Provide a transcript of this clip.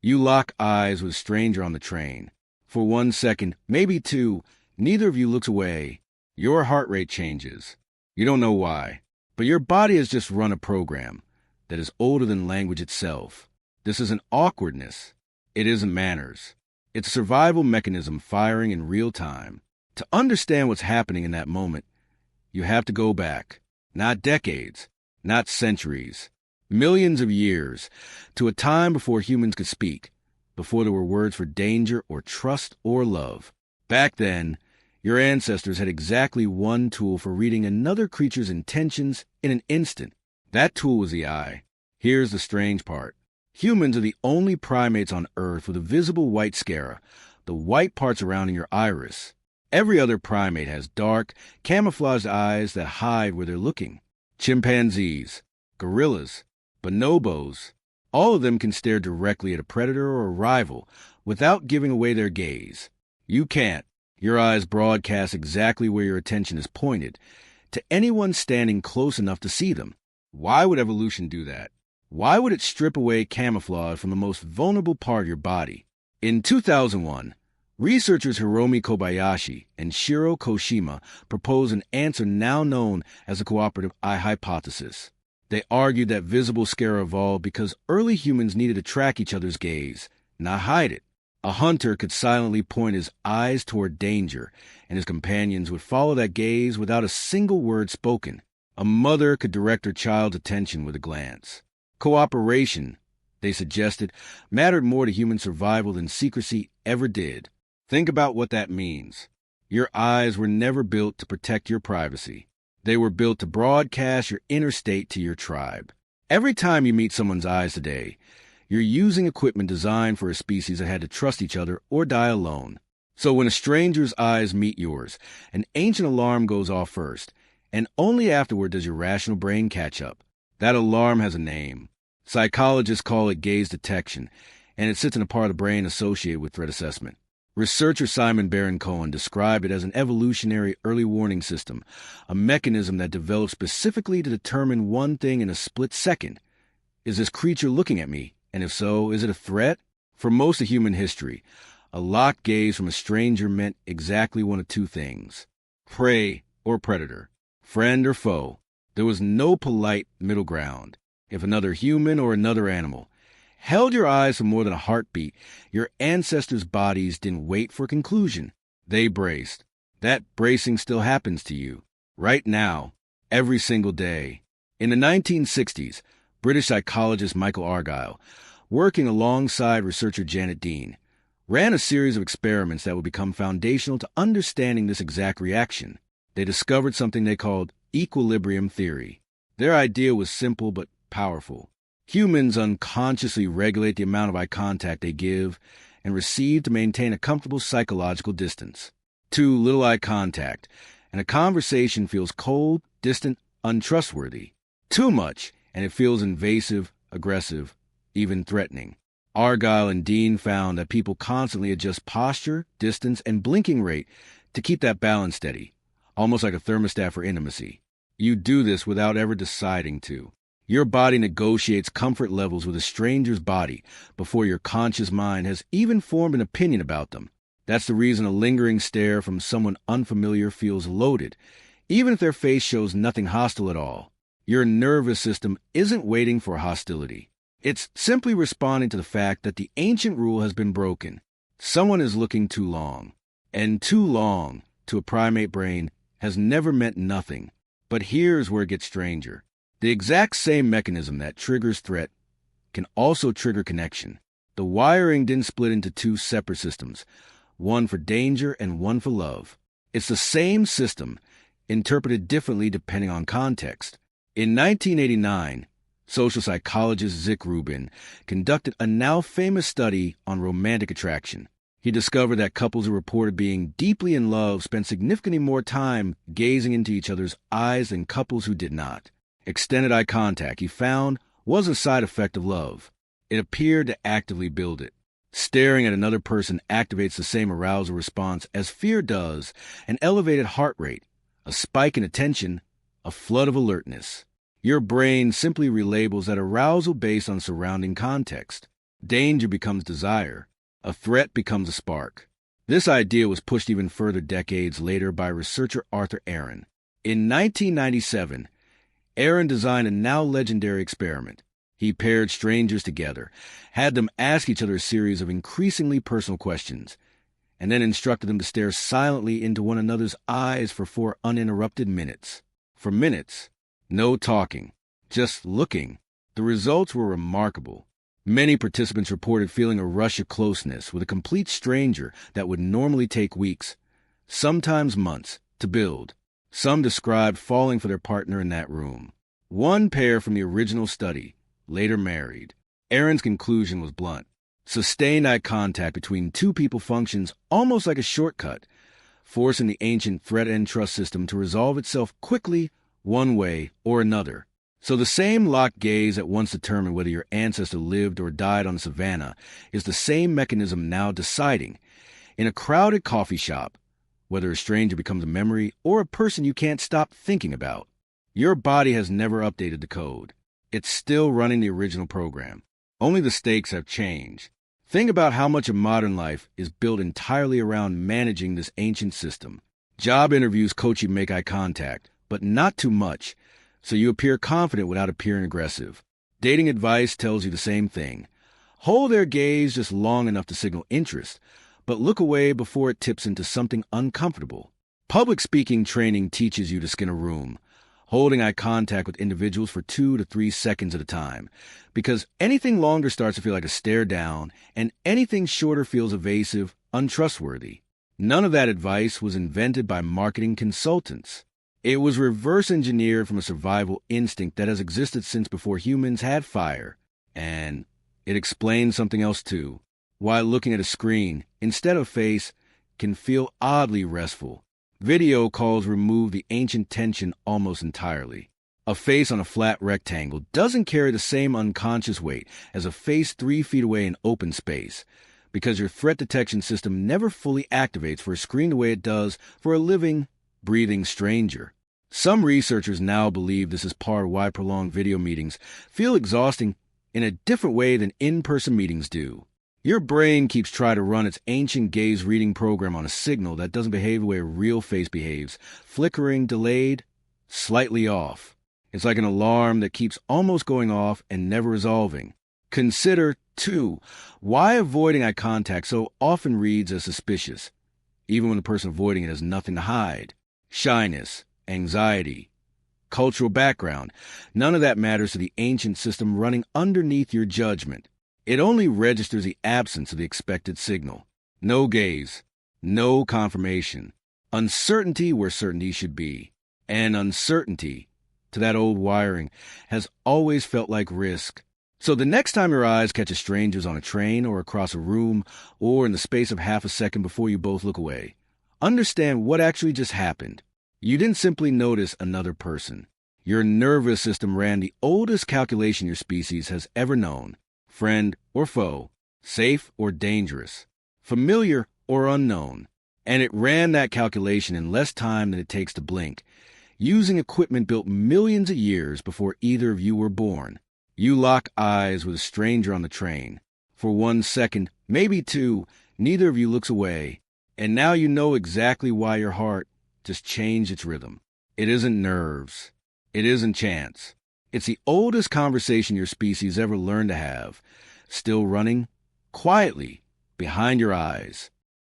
You lock eyes with a stranger on the train. For 1 second, maybe two, neither of you looks away. Your heart rate changes. You don't know why, but your body has just run a program that is older than language itself. This isn't awkwardness. It isn't manners. It's a survival mechanism firing in real time. To understand what's happening in that moment, you have to go back, not decades, not centuries, millions of years, to a time before humans could speak, before there were words for danger or trust or love. Back then, your ancestors had exactly one tool for reading another creature's intentions in an instant. That tool was the eye. Here's the strange part. Humans are the only primates on Earth with a visible white sclera, the white part surrounding your iris. Every other primate has dark, camouflaged eyes that hide where they're looking. Chimpanzees, gorillas, bonobos, all of them can stare directly at a predator or a rival without giving away their gaze. You can't. Your eyes broadcast exactly where your attention is pointed, to anyone standing close enough to see them. Why would evolution do that? Why would it strip away camouflage from the most vulnerable part of your body? In 2001, researchers Hiromi Kobayashi and Shiro Koshima proposed an answer now known as the cooperative eye hypothesis. They argued that visible sclera evolved because early humans needed to track each other's gaze, not hide it. A hunter could silently point his eyes toward danger, and his companions would follow that gaze without a single word spoken. A mother could direct her child's attention with a glance. Cooperation, they suggested, mattered more to human survival than secrecy ever did. Think about what that means. Your eyes were never built to protect your privacy. They were built to broadcast your inner state to your tribe. Every time you meet someone's eyes today, you're using equipment designed for a species that had to trust each other or die alone. So when a stranger's eyes meet yours, an ancient alarm goes off first, and only afterward does your rational brain catch up. That alarm has a name. Psychologists call it gaze detection, and it sits in a part of the brain associated with threat assessment. Researcher Simon Baron-Cohen described it as an evolutionary early warning system, a mechanism that developed specifically to determine one thing in a split second. Is this creature looking at me? And if so, is it a threat? For most of human history, a locked gaze from a stranger meant exactly one of two things: prey or predator, friend or foe. There was no polite middle ground. If another human or another animal held your eyes for more than a heartbeat, your ancestors' bodies didn't wait for a conclusion. They braced. That bracing still happens to you, right now, every single day. In the 1960s, British psychologist Michael Argyle, working alongside researcher Janet Dean, ran a series of experiments that would become foundational to understanding this exact reaction. They discovered something they called equilibrium theory. Their idea was simple but powerful. Humans unconsciously regulate the amount of eye contact they give and receive to maintain a comfortable psychological distance. Too little eye contact, and a conversation feels cold, distant, untrustworthy. Too much, and it feels invasive, aggressive, even threatening. Argyle and Dean found that people constantly adjust posture, distance, and blinking rate to keep that balance steady, almost like a thermostat for intimacy. You do this without ever deciding to. Your body negotiates comfort levels with a stranger's body before your conscious mind has even formed an opinion about them. That's the reason a lingering stare from someone unfamiliar feels loaded, even if their face shows nothing hostile at all. Your nervous system isn't waiting for hostility. It's simply responding to the fact that the ancient rule has been broken. Someone is looking too long. And too long, to a primate brain, has never meant nothing. But here's where it gets stranger. The exact same mechanism that triggers threat can also trigger connection. The wiring didn't split into two separate systems, one for danger and one for love. It's the same system, interpreted differently depending on context. In 1989, social psychologist Zick Rubin conducted a now famous study on romantic attraction. He discovered that couples who reported being deeply in love spent significantly more time gazing into each other's eyes than couples who did not. Extended eye contact, he found, was a side effect of love. It appeared to actively build it. Staring at another person activates the same arousal response as fear does: an elevated heart rate, a spike in attention, a flood of alertness. Your brain simply relabels that arousal based on surrounding context. Danger becomes desire. A threat becomes a spark. This idea was pushed even further decades later by researcher Arthur Aron. In 1997, Aron designed a now legendary experiment. He paired strangers together, had them ask each other a series of increasingly personal questions, and then instructed them to stare silently into one another's eyes for 4 uninterrupted minutes. For minutes, no talking, just looking. The results were remarkable. Many participants reported feeling a rush of closeness with a complete stranger that would normally take weeks, sometimes months, to build. Some described falling for their partner in that room. One pair from the original study later married. Aron's conclusion was blunt. Sustained eye contact between two people functions almost like a shortcut, forcing the ancient threat and trust system to resolve itself quickly, one way or another. So the same locked gaze that once determined whether your ancestor lived or died on the savannah is the same mechanism now deciding, in a crowded coffee shop, whether a stranger becomes a memory or a person you can't stop thinking about. Your body has never updated the code. It's still running the original program. Only the stakes have changed. Think about how much of modern life is built entirely around managing this ancient system. Job interviews coach you to make eye contact, but not too much, so you appear confident without appearing aggressive. Dating advice tells you the same thing. Hold their gaze just long enough to signal interest, but look away before it tips into something uncomfortable. Public speaking training teaches you to skin a room, holding eye contact with individuals for 2 to 3 seconds at a time, because anything longer starts to feel like a stare down, and anything shorter feels evasive, untrustworthy. None of that advice was invented by marketing consultants. It was reverse engineered from a survival instinct that has existed since before humans had fire. And it explains something else too. Why looking at a screen, instead of face, can feel oddly restful. Video calls remove the ancient tension almost entirely. A face on a flat rectangle doesn't carry the same unconscious weight as a face 3 feet away in open space, because your threat detection system never fully activates for a screen the way it does for a living, breathing stranger. Some researchers now believe this is part of why prolonged video meetings feel exhausting in a different way than in-person meetings do. Your brain keeps trying to run its ancient gaze reading program on a signal that doesn't behave the way a real face behaves, flickering, delayed, slightly off. It's like an alarm that keeps almost going off and never resolving. Consider, too, why avoiding eye contact so often reads as suspicious, even when the person avoiding it has nothing to hide. Shyness, anxiety, cultural background, none of that matters to the ancient system running underneath your judgment. It only registers the absence of the expected signal. No gaze, no confirmation. Uncertainty where certainty should be. And uncertainty, to that old wiring, has always felt like risk. So the next time your eyes catch a stranger's on a train or across a room or in the space of half a second before you both look away, understand what actually just happened. You didn't simply notice another person. Your nervous system ran the oldest calculation your species has ever known. Friend or foe, safe or dangerous, familiar or unknown. And it ran that calculation in less time than it takes to blink, using equipment built millions of years before either of you were born. You lock eyes with a stranger on the train. For 1 second, maybe 2, neither of you looks away. And now you know exactly why your heart just changed its rhythm. It isn't nerves. It isn't chance. It's the oldest conversation your species ever learned to have, still running, quietly, behind your eyes.